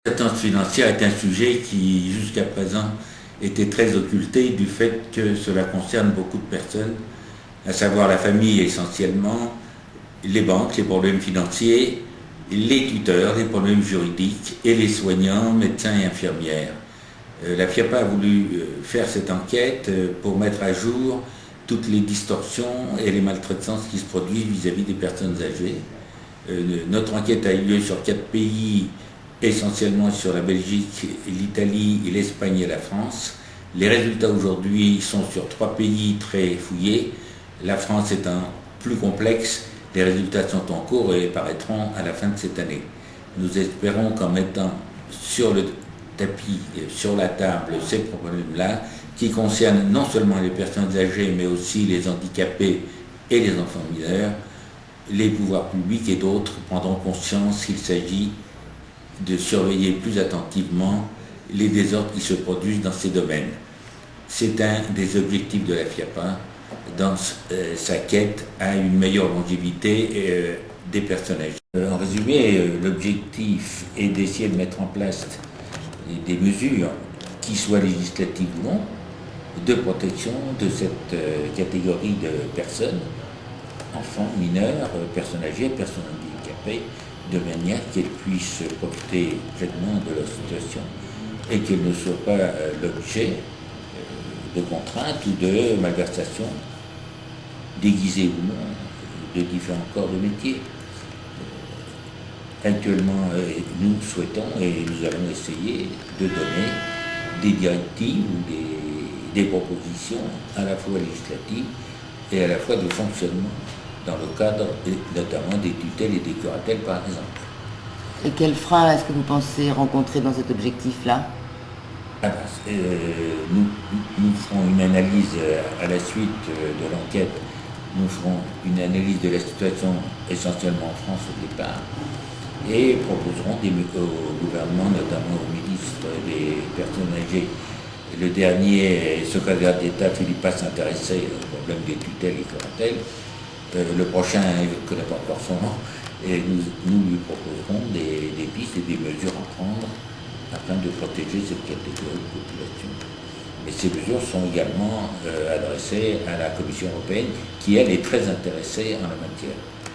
L'assistance financière est un sujet qui, jusqu'à présent, était très occulté du fait que cela concerne beaucoup de personnes, à savoir la famille essentiellement, les banques, les problèmes financiers, les tuteurs, les problèmes juridiques et les soignants, médecins et infirmières. La FIAPA a voulu faire cette enquête pour mettre à jour toutes les distorsions et les maltraitances qui se produisent vis-à-vis des personnes âgées. Notre enquête a eu lieu sur 4 pays, essentiellement sur la Belgique, l'Italie, l'Espagne et la France. Les résultats aujourd'hui sont sur 3 pays très fouillés. La France étant plus complexe, les résultats sont en cours et paraîtront à la fin de cette année. Nous espérons qu'en mettant sur le tapis, sur la table, ces problèmes-là, qui concernent non seulement les personnes âgées, mais aussi les handicapés et les enfants mineurs, les pouvoirs publics et d'autres prendront conscience qu'il s'agit de surveiller plus attentivement les désordres qui se produisent dans ces domaines. C'est un des objectifs de la FIAPA dans sa quête à une meilleure longévité des personnes âgées. En résumé, l'objectif est d'essayer de mettre en place des mesures qui soient législatives ou non, de protection de cette catégorie de personnes, enfants, mineurs, personnes âgées, personnes handicapées, de manière qu'elles puissent profiter pleinement de leur situation et qu'elles ne soient pas l'objet de contraintes ou de malversations, déguisées ou non, de différents corps de métier. Actuellement, nous souhaitons et nous allons essayer de donner des directives ou des propositions à la fois législatives et à la fois de fonctionnement dans le cadre notamment des tutelles et des curatelles par exemple. Et quels freins est-ce que vous pensez rencontrer dans cet objectif-là? Nous ferons une analyse à la suite de l'enquête, nous ferons une analyse de la situation essentiellement en France au départ et proposerons au gouvernement, notamment au ministre des Personnes âgées. Le dernier secrétaire d'État, Philippe, s'intéressait au problème des tutelles et curatelles. Le prochain, je ne connais pas encore son nom, et nous lui proposerons des pistes et des mesures à prendre afin de protéger cette catégorie de population. Et ces mesures sont également adressées à la Commission européenne qui, elle, est très intéressée en la matière.